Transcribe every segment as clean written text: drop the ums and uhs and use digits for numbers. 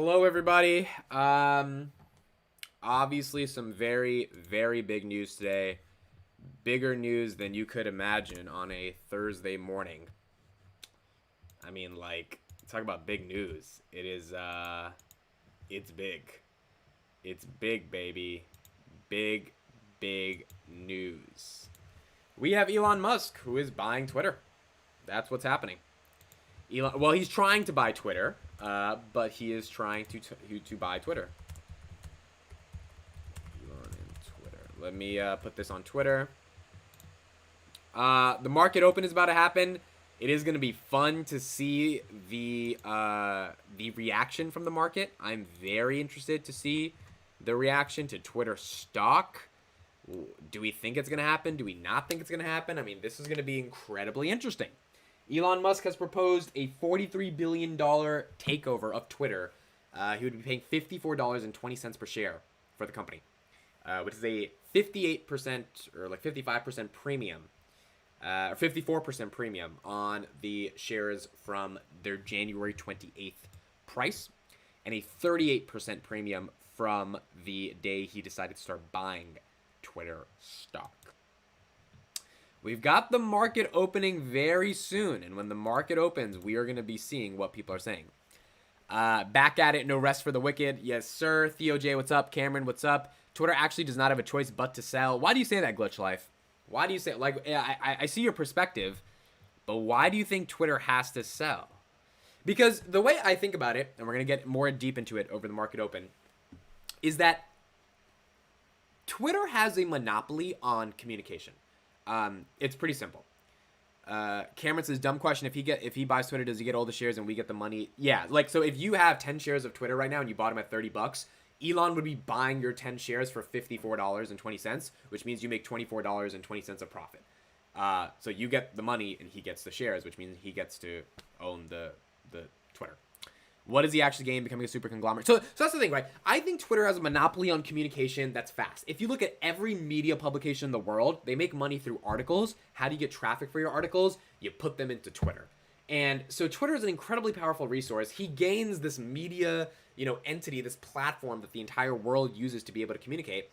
Hello, everybody. Obviously, some very, very big news today. Bigger news than you could imagine on a Thursday morning. I mean, like, talk about big news. It's big. It's big, baby. Big, big news. We have Elon Musk, who is buying Twitter. That's what's happening. Well, he's trying to buy Twitter, but he is trying to buy Twitter. Elon and Twitter. Let me put this on Twitter. The market open is about to happen. It is going to be fun to see the reaction from the market. I'm very interested to see the reaction to Twitter stock. Do we think it's going to happen? Do we not think it's going to happen? I mean, this is going to be incredibly interesting. Elon Musk has proposed a $43 billion takeover of Twitter. He would be paying $54.20 per share for the company, which is a 58% or like 55% premium, or 54% premium on the shares from their January 28th price, and a 38% premium from the day he decided to start buying Twitter stock. We've got the market opening very soon, and when the market opens, we are going to be seeing what people are saying. Back at it, no rest for the wicked. Yes, sir. Theo J, what's up? Cameron, what's up? Twitter actually does not have a choice but to sell. Why do you say that, Glitch Life? Why do you say, like, I see your perspective, but why do you think Twitter has to sell? Because the way I think about it, and we're going to get more deep into it over the market open, is that Twitter has a monopoly on communication. It's pretty simple. Cameron says, dumb question. If he buys Twitter, does he get all the shares and we get the money? Yeah. Like, so if you have 10 shares of Twitter right now and you bought them at $30, Elon would be buying your 10 shares for $54.20, which means you make $24.20 of profit. So you get the money and he gets the shares, which means he gets to own the Twitter. What does he actually gain becoming a super conglomerate? So that's the thing, right? I think Twitter has a monopoly on communication that's fast. If you look at every media publication in the world, they make money through articles. How do you get traffic for your articles? You put them into Twitter. And so Twitter is an incredibly powerful resource. He gains this media, entity, this platform that the entire world uses to be able to communicate,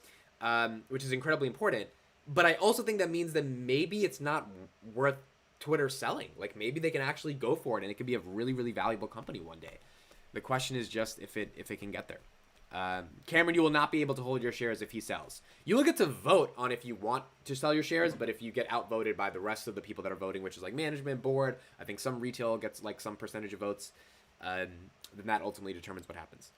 which is incredibly important. But I also think that means that maybe it's not worth Twitter selling. Like, maybe they can actually go for it and it could be a really, really valuable company one day. The question is just if it can get there. Cameron, you will not be able to hold your shares if he sells. You will get to vote on if you want to sell your shares, but if you get outvoted by the rest of the people that are voting, which is like management, board, I think some retail gets like some percentage of votes, then that ultimately determines what happens.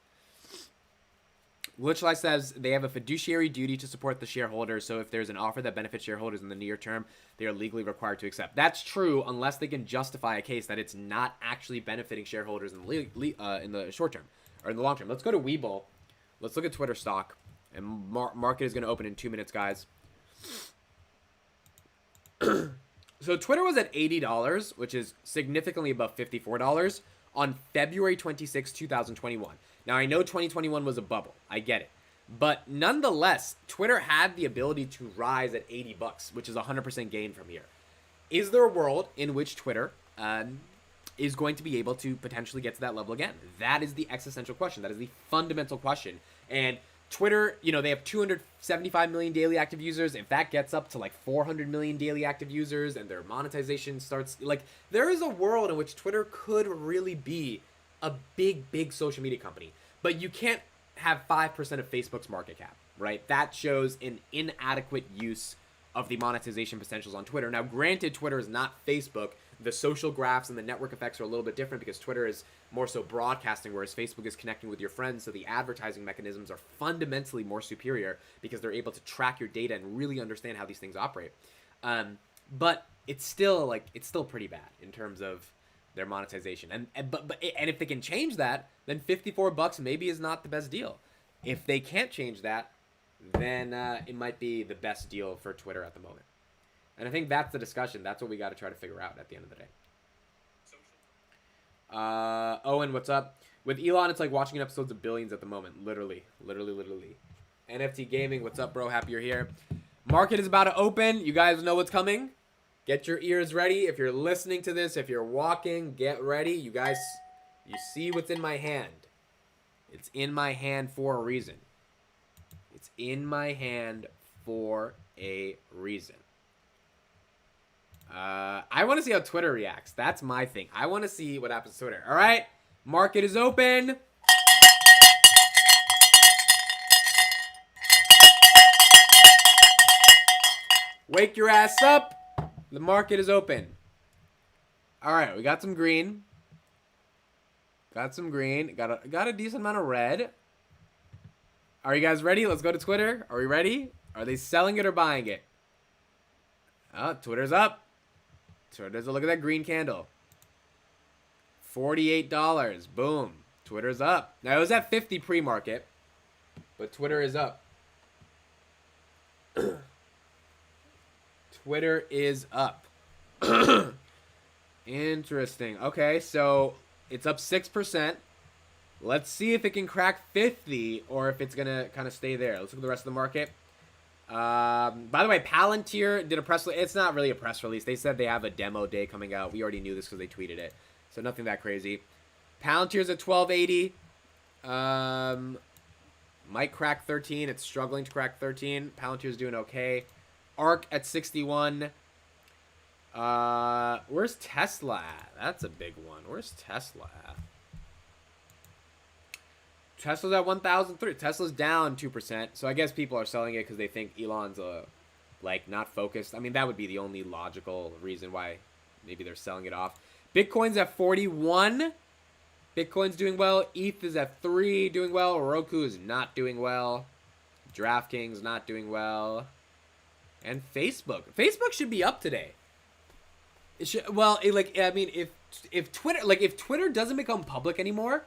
Glitchlight says they have a fiduciary duty to support the shareholders, so if there's an offer that benefits shareholders in the near term, they are legally required to accept. That's true unless they can justify a case that it's not actually benefiting shareholders in the short term or in the long term. Let's go to Webull. Let's look at Twitter stock, and market is going to open in 2 minutes, guys. So Twitter was at $80, which is significantly above $54 on February 26, 2021. Now, I know 2021 was a bubble. I get it. But nonetheless, Twitter had the ability to rise at $80, which is a 100% gain from here. Is there a world in which Twitter is going to be able to potentially get to that level again? That is the existential question. That is the fundamental question. And Twitter, they have 275 million daily active users. If that gets up to like 400 million daily active users and their monetization starts, like, there is a world in which Twitter could really be a big, big social media company. But you can't have 5% of Facebook's market cap, right? That shows an inadequate use of the monetization potentials on Twitter. Now, granted, Twitter is not Facebook. The social graphs and the network effects are a little bit different because Twitter is more so broadcasting, whereas Facebook is connecting with your friends. So the advertising mechanisms are fundamentally more superior because they're able to track your data and really understand how these things operate. But it's still pretty bad in terms of their monetization. And if they can change that, then $54 maybe is not the best deal. If they can't change that, then it might be the best deal for Twitter at the moment. And I think that's the discussion. That's what we got to try to figure out at the end of the day. Owen, what's up? With Elon, it's like watching episodes of Billions at the moment. Literally. NFT Gaming, what's up, bro? Happy you're here. Market is about to open. You guys know what's coming. Get your ears ready. If you're listening to this, if you're walking, get ready. You guys, you see what's in my hand. It's in my hand for a reason. It's in my hand for a reason. I want to see how Twitter reacts. That's my thing. I want to see what happens to Twitter. All right, market is open. Wake your ass up. The market is open. All right, we got some green. Got some green. Got a decent amount of red. Are you guys ready? Let's go to Twitter. Are we ready? Are they selling it or buying it? Oh, Twitter's up. Twitter's a look at that green candle. $48. Boom. Twitter's up. Now it was at 50 pre-market, but Twitter is up. Twitter is up. Interesting. Okay, so it's up 6%. Let's see if it can crack 50 or if it's going to kind of stay there. Let's look at the rest of the market. By the way, Palantir did a press release. It's not really a press release. They said they have a demo day coming out. We already knew this because they tweeted it. So nothing that crazy. Palantir's at 1280. Might crack 13. It's struggling to crack 13. Palantir's doing okay. ARK at 61. Where's Tesla at? That's a big one. Where's Tesla at? Tesla's at 1,003. Tesla's down 2%. So I guess people are selling it because they think Elon's like not focused. I mean, that would be the only logical reason why maybe they're selling it off. Bitcoin's at 41. Bitcoin's doing well. ETH is at 3, doing well. Roku is not doing well. DraftKings not doing well. And Facebook. Facebook should be up today. It should, well, if Twitter doesn't become public anymore,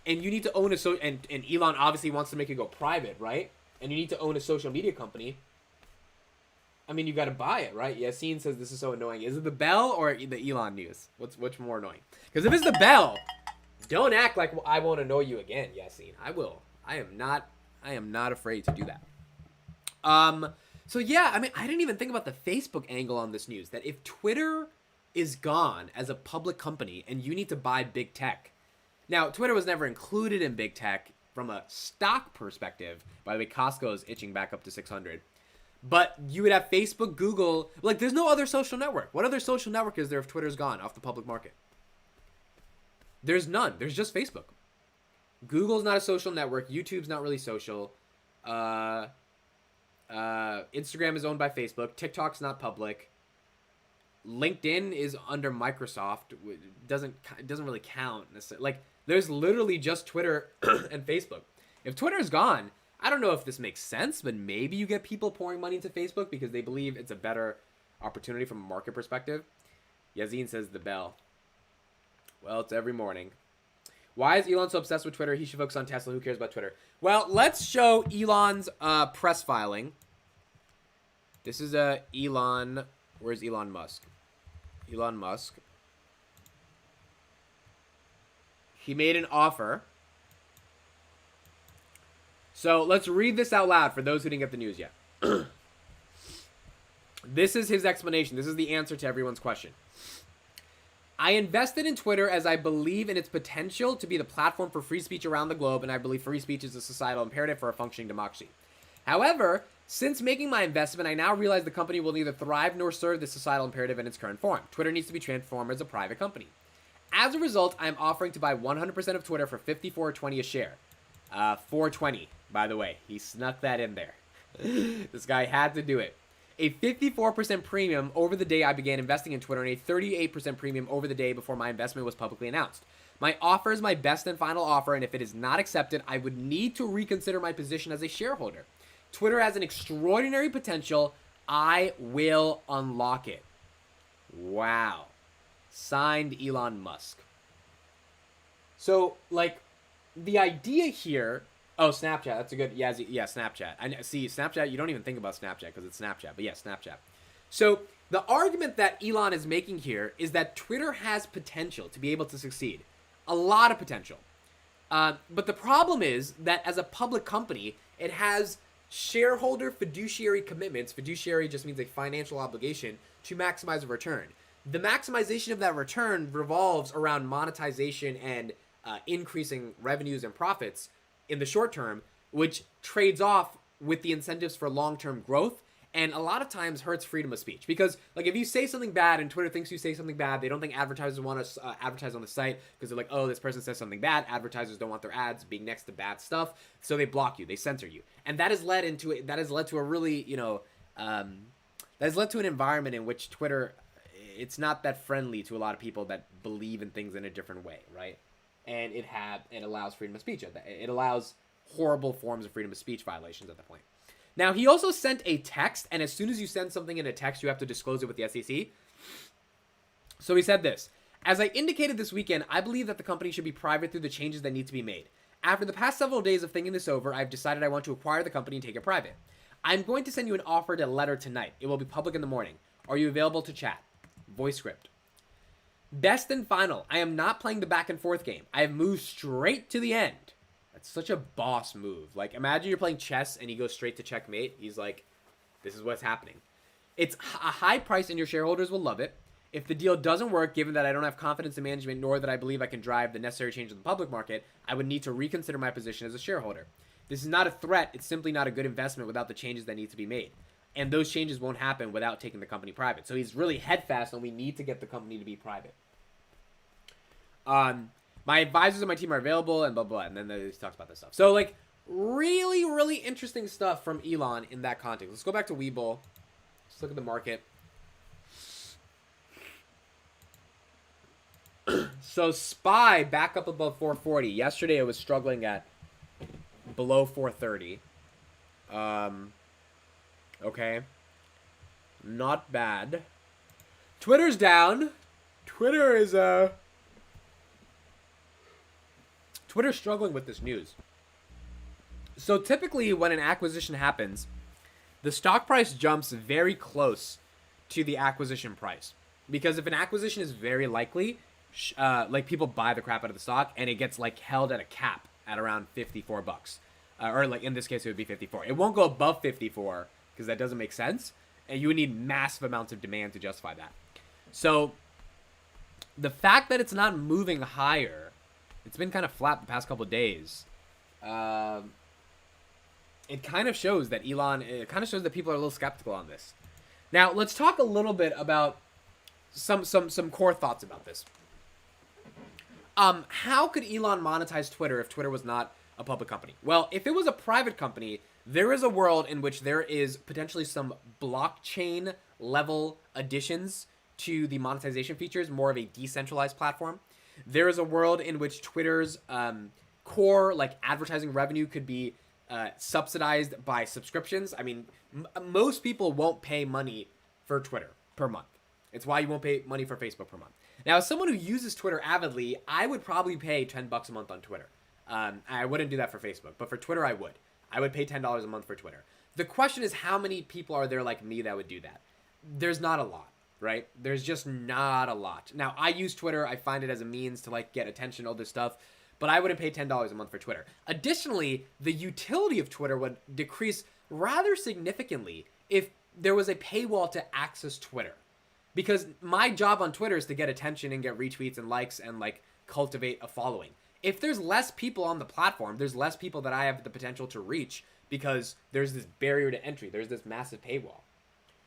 and you need to own and Elon obviously wants to make it go private, right? And you need to own a social media company. I mean, you got to buy it, right? Yassine says this is so annoying. Is it the Bell or the Elon news? Which more annoying? Because if it's the Bell, don't act like I won't annoy you again, Yassine. I will. I am not afraid to do that. So yeah, I mean, I didn't even think about the Facebook angle on this news. That if Twitter is gone as a public company and you need to buy big tech. Now, Twitter was never included in big tech from a stock perspective. By the way, Costco is itching back up to 600. But you would have Facebook, Google. Like, there's no other social network. What other social network is there if Twitter's gone off the public market? There's none. There's just Facebook. Google's not a social network. YouTube's not really social. Instagram is owned by Facebook. TikTok's not public. LinkedIn is under Microsoft. It doesn't really count necessarily. Like, there's literally just Twitter and Facebook. If Twitter's gone, I don't know if this makes sense, but maybe you get people pouring money into Facebook because they believe it's a better opportunity from a market perspective. Yazine says the Bell. Well, it's every morning. Why is Elon so obsessed with Twitter? He should focus on Tesla. Who cares about Twitter? Well, let's show Elon's press filing. This is Elon. Where's Elon Musk? Elon Musk. He made an offer. So let's read this out loud for those who didn't get the news yet. This is his explanation. This is the answer to everyone's question. I invested in Twitter as I believe in its potential to be the platform for free speech around the globe, and I believe free speech is a societal imperative for a functioning democracy. However, since making my investment, I now realize the company will neither thrive nor serve the societal imperative in its current form. Twitter needs to be transformed as a private company. As a result, I am offering to buy 100% of Twitter for $54.20 a share. $4.20, by the way. He snuck that in there. This guy had to do it. A 54% premium over the day I began investing in Twitter and a 38% premium over the day before my investment was publicly announced. My offer is my best and final offer, and if it is not accepted, I would need to reconsider my position as a shareholder. Twitter has an extraordinary potential. I will unlock it. Wow. Signed, Elon Musk. So, like, the idea here... Oh, Snapchat. That's a good... Yeah, Snapchat. I see, Snapchat, you don't even think about Snapchat because it's Snapchat. But yeah, Snapchat. So, the argument that Elon is making here is that Twitter has potential to be able to succeed. A lot of potential. But the problem is that as a public company, it has shareholder fiduciary commitments. Fiduciary just means a financial obligation to maximize a return. The maximization of that return revolves around monetization and increasing revenues and profits in the short term, which trades off with the incentives for long-term growth, and a lot of times hurts freedom of speech. Because like if you say something bad and Twitter thinks you say something bad, they don't think advertisers want to advertise on the site because they're like, oh, this person says something bad. Advertisers don't want their ads being next to bad stuff, so they block you, they censor you, and that has led to a really that has led to an environment in which Twitter, it's not that friendly to a lot of people that believe in things in a different way, right? And it allows freedom of speech. It allows horrible forms of freedom of speech violations at the point. Now, he also sent a text, and as soon as you send something in a text, you have to disclose it with the SEC. So he said this: as I indicated this weekend, I believe that the company should be private through the changes that need to be made. After the past several days of thinking this over, I've decided I want to acquire the company and take it private. I'm going to send you an offer letter tonight. It will be public in the morning. Are you available to chat? Voice script. Best and final. I am not playing the back and forth game. I have moved straight to the end. That's such a boss move. Like, imagine you're playing chess and he goes straight to checkmate. He's like, this is what's happening. It's a high price and your shareholders will love it. If the deal doesn't work, given that I don't have confidence in management nor that I believe I can drive the necessary change in the public market, I would need to reconsider my position as a shareholder. This is not a threat. It's simply not a good investment without the changes that need to be made. And those changes won't happen without taking the company private. So he's really headfast on we need to get the company to be private. My advisors and my team are available and blah, blah, and then he talks about this stuff. So, like, really, really interesting stuff from Elon in that context. Let's go back to Webull. Let's look at the market. So, SPY back up above 440. Yesterday, it was struggling at below 430. Okay. Not bad. Twitter's down. Twitter's struggling with this news. So typically when an acquisition happens, the stock price jumps very close to the acquisition price. Because if an acquisition is very likely, like people buy the crap out of the stock and it gets like held at a cap at around $54. Or like in this case it would be 54. It won't go above 54 because that doesn't make sense. And you would need massive amounts of demand to justify that. So the fact that it's not moving higher, it's been kind of flat the past couple of days. It kind of shows that it kind of shows that people are a little skeptical on this. Now, let's talk a little bit about some core thoughts about this. How could Elon monetize Twitter if Twitter was not a public company? Well, if it was a private company, there is a world in which there is potentially some blockchain level additions to the monetization features, more of a decentralized platform. There is a world in which Twitter's core like advertising revenue could be subsidized by subscriptions. I mean, most people won't pay money for Twitter per month. It's why you won't pay money for Facebook per month. Now, as someone who uses Twitter avidly, I would probably pay $10 a month on Twitter. I wouldn't do that for Facebook, but for Twitter, I would. I would pay $10 a month for Twitter. The question is, how many people are there like me that would do that? There's not a lot. Right? There's just not a lot. Now, I use Twitter. I find it as a means to like get attention, all this stuff, but I wouldn't pay $10 a month for Twitter. Additionally, the utility of Twitter would decrease rather significantly if there was a paywall to access Twitter. Because my job on Twitter is to get attention and get retweets and likes and like cultivate a following. If there's less people on the platform, there's less people that I have the potential to reach because there's this barrier to entry. There's this massive paywall.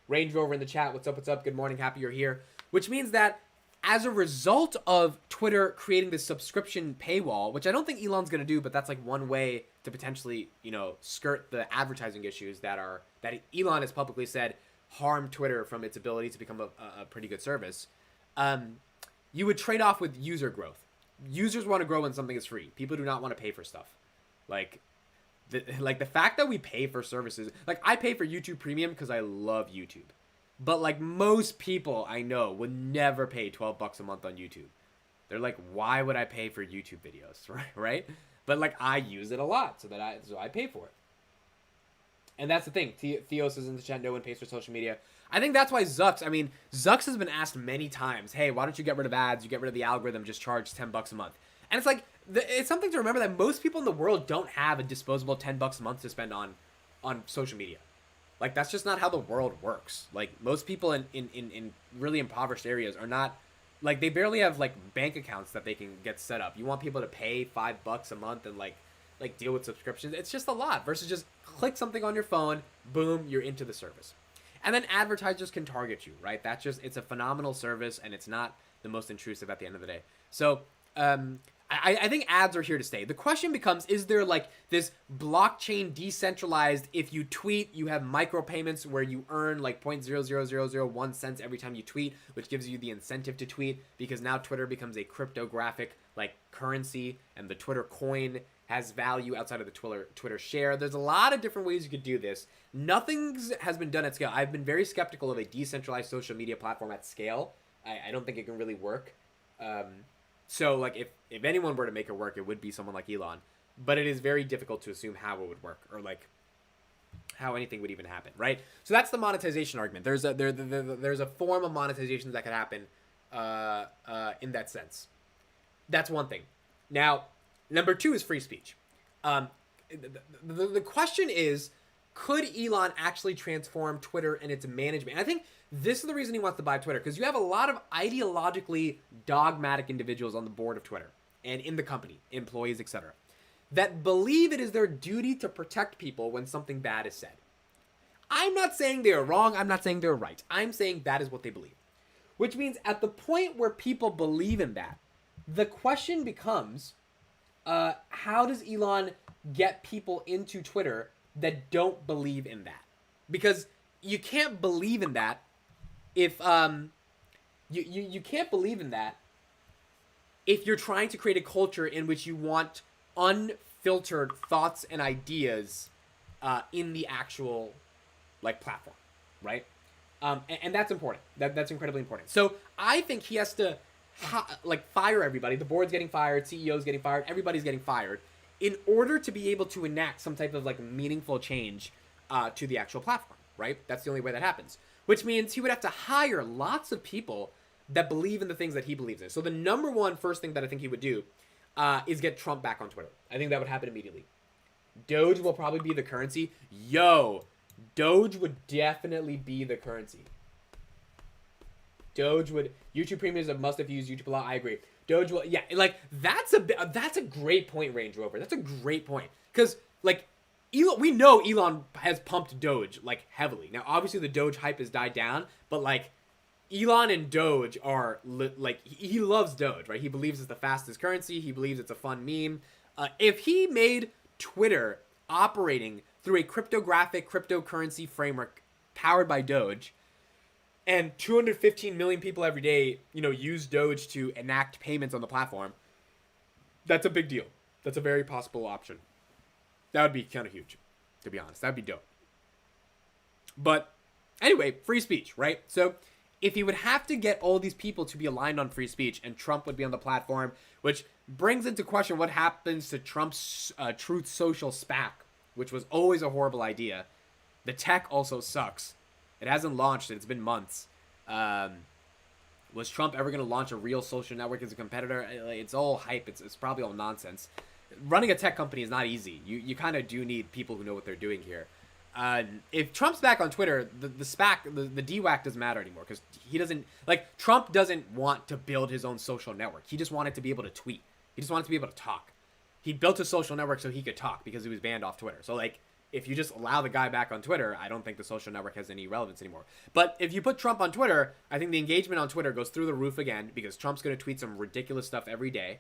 Range Rover in the chat, what's up, what's up, good morning, happy you're here. Which means that as a result of Twitter creating this subscription paywall, which I don't think Elon's going to do, but that's like one way to potentially, skirt the advertising issues that Elon has publicly said harm Twitter from its ability to become a pretty good service. You would trade off with user growth. Users want to grow when something is free. People do not want to pay for stuff. The fact that we pay for services, like I pay for YouTube Premium because I love YouTube, but like most people I know would never pay $12 a month on YouTube. They're like, why would I pay for YouTube videos, right? But like I use it a lot, so I pay for it. And that's the thing. Theos is in the chat. No one pays for social media. I think that's why Zucks has been asked many times, hey, why don't you get rid of ads? You get rid of the algorithm, just charge $10 a month. And it's like, it's something to remember that most people in the world don't have a disposable $10 a month to spend on social media. Like, that's just not how the world works. Like, most people in really impoverished areas are not Like, they barely have like bank accounts that they can get set up. You want people to pay $5 a month and like deal with subscriptions. It's just a lot versus just click something on your phone, boom, you're into the service. And then advertisers can target you, right? That's just, it's a phenomenal service, and it's not the most intrusive at the end of the day. So I think ads are here to stay. The question becomes, is there like this blockchain decentralized, if you tweet, you have micropayments where you earn like 0.00001 cents every time you tweet, which gives you the incentive to tweet, because now Twitter becomes a cryptographic like currency, and the Twitter coin has value outside of the Twitter share. There's a lot of different ways you could do this. Nothing has been done at scale. I've been very skeptical of a decentralized social media platform at scale. I don't think it can really work. So, like, if anyone were to make it work, it would be someone like Elon. But it is very difficult to assume how it would work, or, like, how anything would even happen, right? So that's the monetization argument. There's a form of monetization that could happen in that sense. That's one thing. Now, number two is free speech. The question is, could Elon actually transform Twitter and its management? And I think this is the reason he wants to buy Twitter, because you have a lot of ideologically dogmatic individuals on the board of Twitter and in the company, employees, etc., that believe it is their duty to protect people when something bad is said. I'm not saying they are wrong. I'm not saying they're right. I'm saying that is what they believe. Which means at the point where people believe in that, the question becomes, how does Elon get people into Twitter that don't believe in that? Because you can't believe in that if you can't believe in that if you're trying to create a culture in which you want unfiltered thoughts and ideas in the actual like platform, right? And that's important. That's incredibly important. So I think he has to like fire everybody. The board's getting fired, CEO's getting fired, everybody's getting fired, in order to be able to enact some type of like meaningful change to the actual platform, right? That's the only way that happens. Which means he would have to hire lots of people that believe in the things that he believes in. So the number one first thing that I think he would do is get Trump back on Twitter. I think that would happen immediately. Doge will probably be the currency. Doge would definitely be the currency. Doge would. YouTube Premium is a must if you use YouTube a lot. I agree. Doge will. Yeah, like that's a great point, Range Rover. That's a great point, because like we know Elon has pumped Doge like heavily. Now, obviously, the Doge hype has died down, but like Elon and Doge are like he loves Doge, right? He believes it's the fastest currency. He believes it's a fun meme. If he made Twitter operating through a cryptographic cryptocurrency framework powered by Doge, and 215 million people every day, use Doge to enact payments on the platform, that's a big deal. That's a very possible option. That would be kind of huge, to be honest. That'd be dope. But anyway, free speech, right? So if he would have to get all these people to be aligned on free speech, and Trump would be on the platform, which brings into question what happens to Trump's Truth Social SPAC, which was always a horrible idea. The tech also sucks. It hasn't launched. It's been months. Was Trump ever going to launch a real social network as a competitor? It's all hype. It's probably all nonsense. Running a tech company is not easy. You kind of do need people who know what they're doing here. If Trump's back on Twitter, the SPAC, the DWAC doesn't matter anymore, because he doesn't, like, Trump doesn't want to build his own social network. He just wanted to be able to tweet. He just wanted to be able to talk. He built a social network so he could talk, because he was banned off Twitter. So, like, if you just allow the guy back on Twitter, I don't think the social network has any relevance anymore. But if you put Trump on Twitter, I think the engagement on Twitter goes through the roof again, because Trump's going to tweet some ridiculous stuff every day.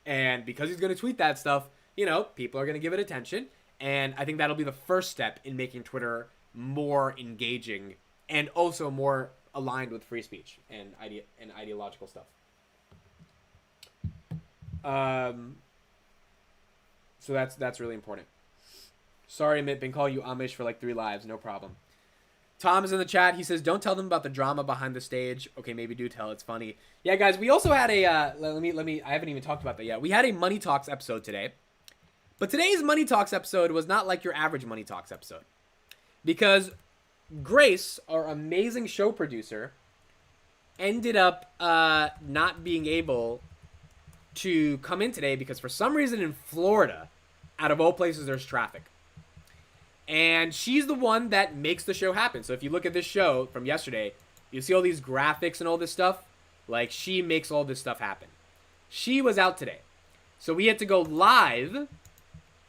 And because he's going to tweet that stuff, people are going to give it attention. And I think that'll be the first step in making Twitter more engaging and also more aligned with free speech and ideological stuff. So that's really important. Sorry, Mitt, been calling you Amish for like 3 lives. No problem. Tom is in the chat. He says, don't tell them about the drama behind the stage. Okay, maybe do tell. It's funny. Yeah, guys, we also had a, let me, I haven't even talked about that yet. We had a Money Talks episode today. But today's Money Talks episode was not like your average Money Talks episode. Because Grace, our amazing show producer, ended up not being able to come in today because for some reason in Florida, out of all places, there's traffic. And she's the one that makes the show happen. So if you look at this show from yesterday, you see all these graphics and all this stuff. Like, she makes all this stuff happen. She was out today. So we had to go live,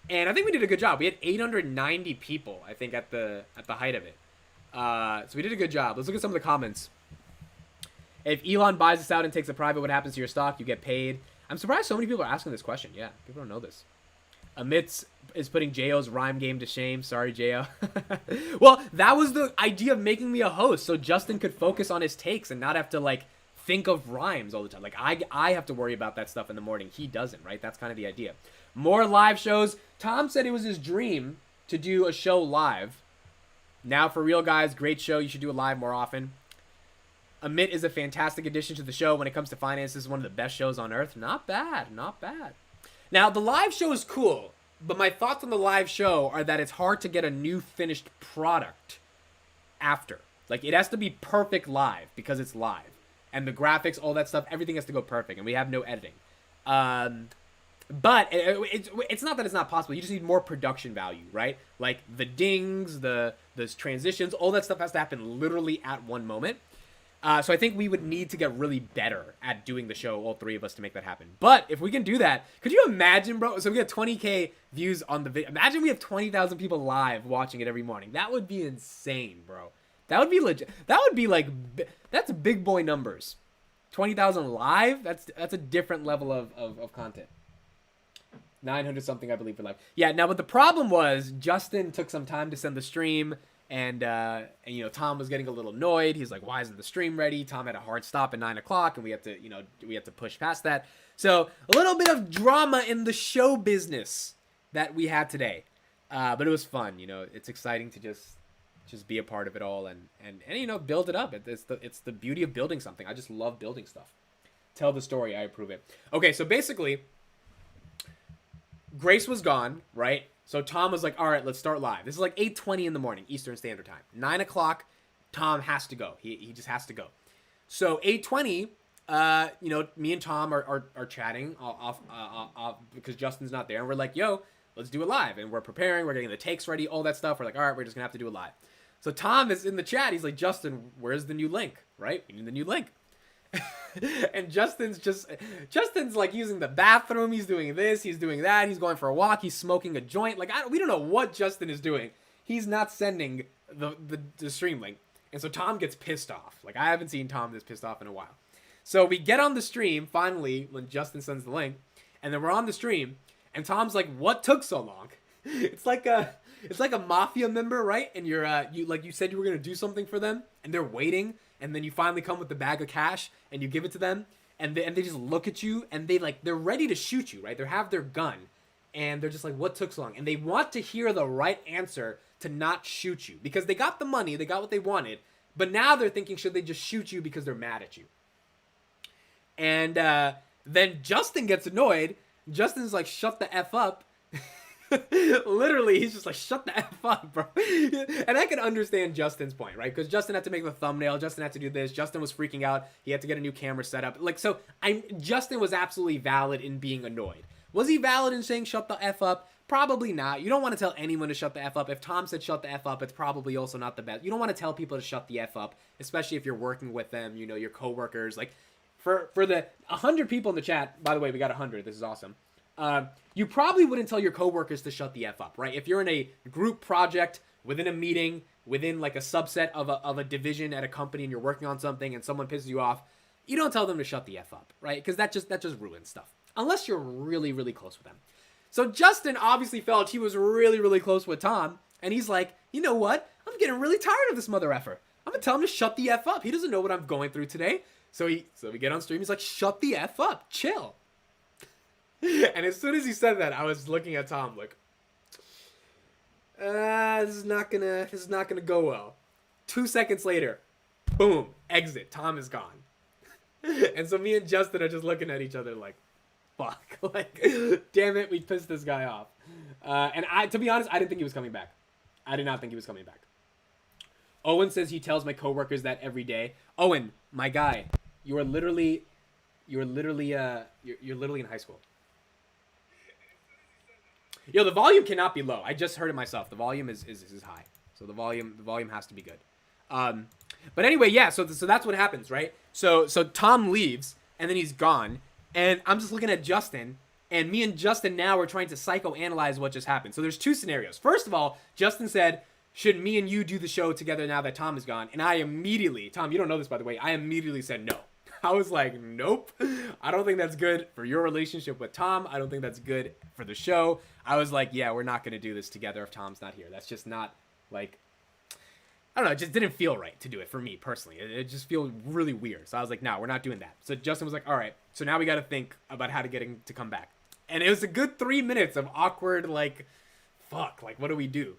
and I think we did a good job. We had 890 people, I think, at the height of it. So we did a good job. Let's look at some of the comments. If Elon buys us out and takes it private, what happens to your stock? You get paid. I'm surprised so many people are asking this question. Yeah, people don't know this. Amit is putting J.O.'s rhyme game to shame. Sorry, J.O. Well, that was the idea of making me a host, so Justin could focus on his takes and not have to, like, think of rhymes all the time. Like, I have to worry about that stuff in the morning. He doesn't, right? That's kind of the idea. More live shows. Tom said it was his dream to do a show live. Now, for real, guys, great show. You should do it live more often. Amit is a fantastic addition to the show when it comes to finance. This is one of the best shows on earth. Not bad. Not bad. Now, the live show is cool, but my thoughts on the live show are that it's hard to get a new finished product after. Like, it has to be perfect live because it's live. And the graphics, all that stuff, everything has to go perfect, and we have no editing. But it's not that it's not possible. You just need more production value, right? Like, the dings, the transitions, all that stuff has to happen literally at one moment. So I think we would need to get really better at doing the show, all three of us, to make that happen. But if we can do that, could you imagine, bro? So we get 20K views on the video. Imagine we have 20,000 people live watching it every morning. That would be insane, bro. That would be legit. That would be like, that's big boy numbers. 20,000 live? That's a different level of content. 900 something, I believe, for live. Yeah, now, but the problem was Justin took some time to send the stream. And you know, Tom was getting a little annoyed. He's like, why isn't the stream ready? Tom had a hard stop at 9 o'clock, and we had to push past that. So a little bit of drama in the show business that we had today. But it was fun. You know, it's exciting to just be a part of it all and you know, build it up. It's the beauty of building something. I just love building stuff. Tell the story. I approve it. Okay, so basically, Grace was gone, right? So Tom was like, all right, let's start live. This is like 8:20 in the morning, Eastern Standard Time. 9 o'clock, Tom has to go. He just has to go. So 8:20, you know, me and Tom are chatting off because Justin's not there. And we're like, yo, let's do it live. And we're preparing. We're getting the takes ready, all that stuff. We're like, all right, we're just going to have to do it live. So Tom is in the chat. He's like, Justin, where's the new link? Right? We need the new link. And Justin's like using the bathroom. He's doing this. He's doing that. He's going for a walk. He's smoking a joint. Like, we don't know what Justin is doing. He's not sending the stream link. And so Tom gets pissed off. Like, I haven't seen Tom this pissed off in a while. So we get on the stream finally when Justin sends the link, and then we're on the stream, and Tom's like, "What took so long?" It's like a mafia member, right? And you said you were gonna do something for them, and they're waiting. And then you finally come with the bag of cash and you give it to them, and they just look at you, and they're ready to shoot you, right? They have their gun, and they're just like, what took so long? And they want to hear the right answer to not shoot you because they got the money, they got what they wanted, but now they're thinking, should they just shoot you because they're mad at you? And then Justin gets annoyed. Justin's like, shut the F up. Literally, he's just like, shut the F up, bro. And I can understand Justin's point, right? Because Justin had to make the thumbnail. Justin had to do this. Justin was freaking out. He had to get a new camera set up. Like, so Justin was absolutely valid in being annoyed. Was he valid in saying shut the F up? Probably not. You don't want to tell anyone to shut the F up. If Tom said shut the F up, it's probably also not the best. You don't want to tell people to shut the F up, especially if you're working with them, you know, your coworkers. Like, for the 100 people in the chat, by the way, we got 100. This is awesome. You probably wouldn't tell your coworkers to shut the F up, right? If you're in a group project, within a meeting, within like a subset of a division at a company, and you're working on something and someone pisses you off, you don't tell them to shut the F up, right? Because that just ruins stuff. Unless you're really, really close with them. So Justin obviously felt he was really, really close with Tom, and he's like, you know what? I'm getting really tired of this mother effer. I'm gonna tell him to shut the F up. He doesn't know what I'm going through today. So we get on stream, he's like, shut the F up, chill. And as soon as he said that, I was looking at Tom like, this is not gonna go well. 2 seconds later, boom, exit. Tom is gone. And so me and Justin are just looking at each other like, fuck, like, damn it, we pissed this guy off. And to be honest, I didn't think he was coming back. I did not think he was coming back. Owen says he tells my coworkers that every day. Owen, my guy, you're literally in high school. Yo, the volume cannot be low. I just heard it myself. The volume is high. So the volume has to be good. But anyway, yeah. So that's what happens, right? So Tom leaves, and then he's gone, and I'm just looking at Justin, and me and Justin now are trying to psychoanalyze what just happened. So there's two scenarios. First of all, Justin said, "Should me and you do the show together now that Tom is gone?" And I immediately, Tom, you don't know this by the way, I immediately said no. I was like, nope. I don't think that's good for your relationship with Tom. I don't think that's good for the show. I was like, yeah, we're not going to do this together if Tom's not here. That's just not like, I don't know. It just didn't feel right to do it for me personally. It just feels really weird. So I was like, no, we're not doing that. So Justin was like, all right. So now we got to think about how to get him to come back. And it was a good 3 minutes of awkward, like, fuck, like, what do we do?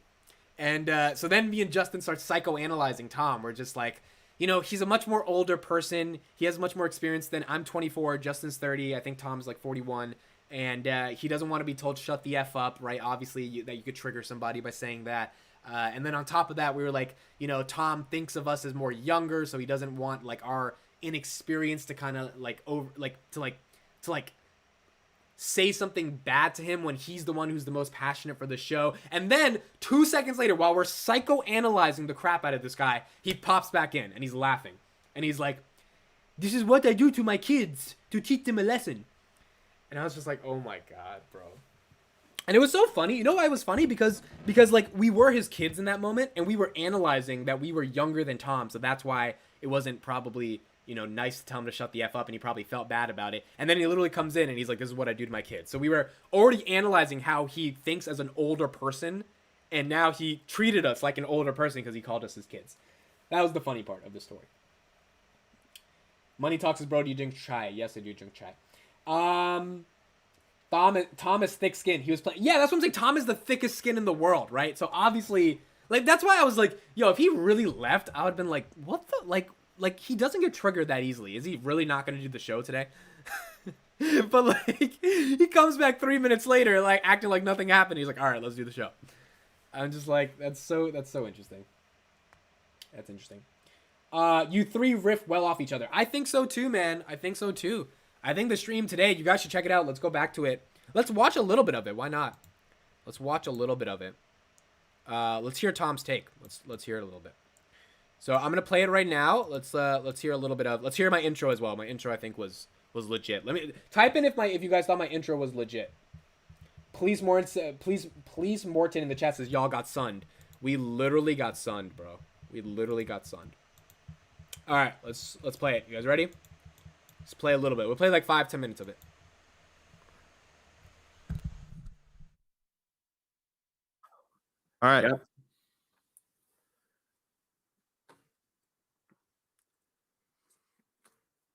And so then me and Justin start psychoanalyzing Tom. We're just like, he's a much more older person. He has much more experience than I'm 24. Justin's 30. I think Tom's like 41. And he doesn't want to be told shut the F up, right? Obviously, that you could trigger somebody by saying that. And then on top of that, we were like, Tom thinks of us as more younger, so he doesn't want like our inexperience to kind of like to say something bad to him when he's the one who's the most passionate for the show. And then 2 seconds later, while we're psychoanalyzing the crap out of this guy, he pops back in and he's laughing. And he's like, "This is what I do to my kids to teach them a lesson." And I was just like, oh my God, bro. And it was so funny. You know why it was funny? Because like we were his kids in that moment, and we were analyzing that we were younger than Tom, so that's why it wasn't probably nice to tell him to shut the F up, and he probably felt bad about it. And then he literally comes in and he's like, "This is what I do to my kids." So we were already analyzing how he thinks as an older person, and now he treated us like an older person because he called us his kids. That was the funny part of the story. Money talks is, bro, do you drink chai? Yes, I do drink chai. Tom is thick skin. He was playing. Yeah, that's what I'm saying. Tom is the thickest skin in the world, right? So obviously, like that's why I was like, yo, if he really left, I would have been like, what the like he doesn't get triggered that easily. Is he really not going to do the show today? But like he comes back 3 minutes later, like acting like nothing happened. He's like, all right, let's do the show. I'm just like, that's so interesting. That's interesting. You three riff well off each other. I think so too, man. I think so too. I think the stream today, you guys should check it out. Let's go back to it. Let's watch a little bit of it. Why not? Let's watch a little bit of it. Let's hear Tom's take. Let's hear it a little bit. So I'm gonna play it right now. Let's hear a little bit of. Let's hear my intro as well. My intro I think was legit. Let me type in if you guys thought my intro was legit. Please Morton in the chat says y'all got sunned. We literally got sunned, bro. We literally got sunned. All right, let's play it. You guys ready? Let's play a little bit. We'll play like 5-10 minutes of it. All right. Yeah.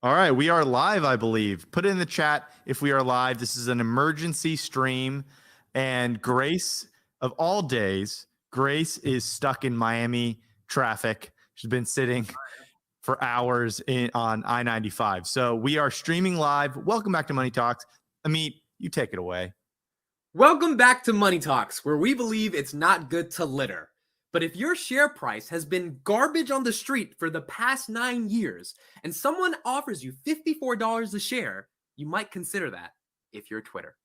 All right. We are live, I believe. Put it in the chat if we are live. This is an emergency stream. And Grace, of all days, Grace is stuck in Miami traffic. She's been sitting for hours on I-95. So we are streaming live. Welcome back to Money Talks. Amit, you take it away. Welcome back to Money Talks, where we believe it's not good to litter. But if your share price has been garbage on the street for the past 9 years and someone offers you $54 a share, you might consider that if you're Twitter.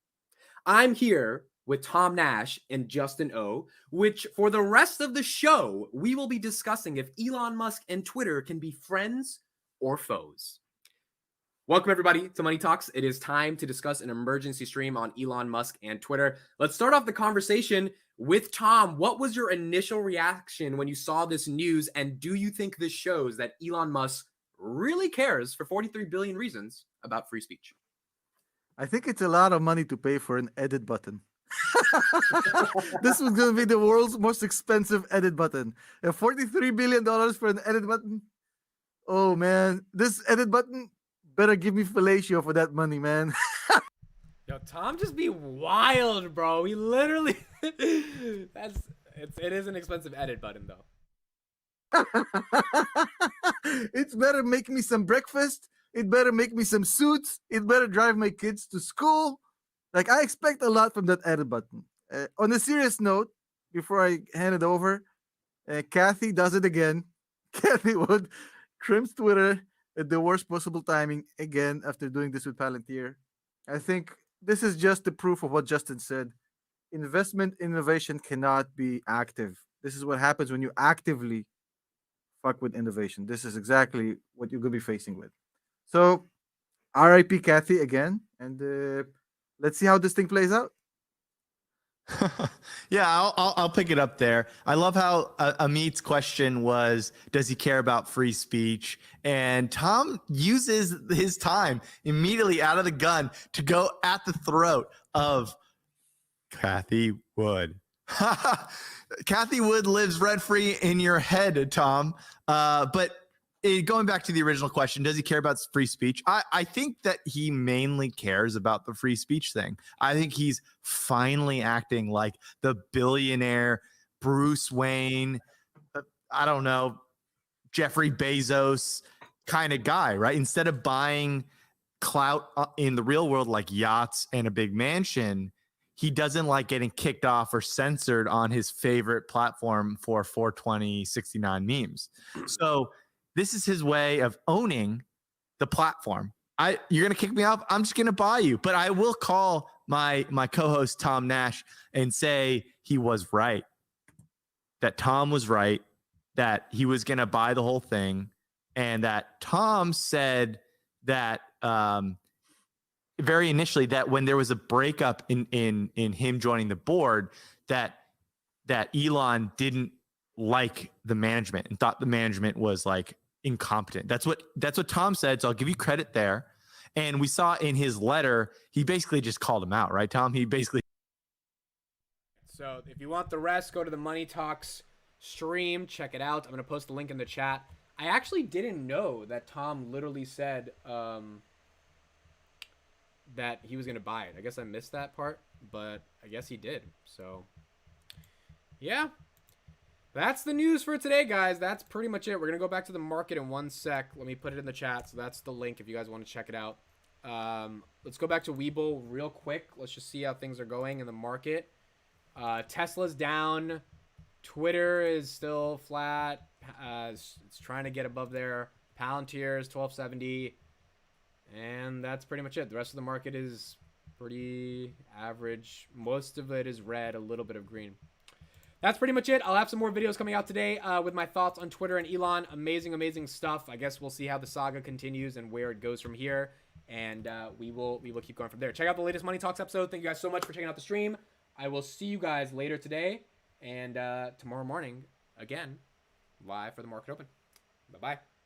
I'm here with Tom Nash and Justin O, which for the rest of the show, we will be discussing if Elon Musk and Twitter can be friends or foes. Welcome, everybody, to Money Talks. It is time to discuss an emergency stream on Elon Musk and Twitter. Let's start off the conversation with Tom. What was your initial reaction when you saw this news, and do you think this shows that Elon Musk really cares for 43 billion reasons about free speech? I think it's a lot of money to pay for an edit button. This was going to be the world's most expensive edit button. $43 billion for an edit button? Oh, man. This edit button better give me fellatio for that money, man. Yo, Tom just be wild, bro. He literally... It is an expensive edit button, though. It's better make me some breakfast. It better make me some suits. It better drive my kids to school. Like, I expect a lot from that edit button. On a serious note, before I hand it over, Kathy does it again. Kathy Wood trims Twitter at the worst possible timing again after doing this with Palantir. I think this is just the proof of what Justin said. Investment innovation cannot be active. This is what happens when you actively fuck with innovation. This is exactly what you're gonna be facing with. So, R.I.P. Kathy again, and let's see how this thing plays out. Yeah, I'll pick it up there. I love how Amit's question was, does he care about free speech? And Tom uses his time immediately out of the gun to go at the throat of Kathy Wood. Kathy Wood lives rent free in your head, Tom. But going back to the original question, does he care about free speech? I think that he mainly cares about the free speech thing. I think he's finally acting like the billionaire Bruce Wayne, I don't know, Jeffrey Bezos kind of guy, right? Instead of buying clout in the real world like yachts and a big mansion, he doesn't like getting kicked off or censored on his favorite platform for 42069 memes. So this is his way of owning the platform. You're gonna kick me off, I'm just gonna buy you. But I will call my co-host Tom Nash and say he was right. That Tom was right, that he was gonna buy the whole thing, and that Tom said that very initially that when there was a breakup in him joining the board, that Elon didn't like the management and thought the management was like incompetent. That's what Tom said. So I'll give you credit there. And we saw in his letter, he basically just called him out, right, Tom? He basically. So if you want the rest, go to the Money Talks stream. Check it out. I'm going to post the link in the chat. I actually didn't know that Tom literally said that he was going to buy it. I guess I missed that part, but I guess he did. So, yeah. That's the news for today, guys. That's pretty much it. We're going to go back to the market in 1 sec. Let me put it in the chat. So that's the link if you guys want to check it out. Let's go back to Webull real quick. Let's just see how things are going in the market. Tesla's down. Twitter is still flat. It's trying to get above there. Palantir is 1270. And that's pretty much it. The rest of the market is pretty average. Most of it is red, a little bit of green. That's pretty much it. I'll have some more videos coming out today with my thoughts on Twitter and Elon. Amazing, amazing stuff. I guess we'll see how the saga continues and where it goes from here. And we will keep going from there. Check out the latest Money Talks episode. Thank you guys so much for checking out the stream. I will see you guys later today and tomorrow morning again, live for the market open. Bye-bye.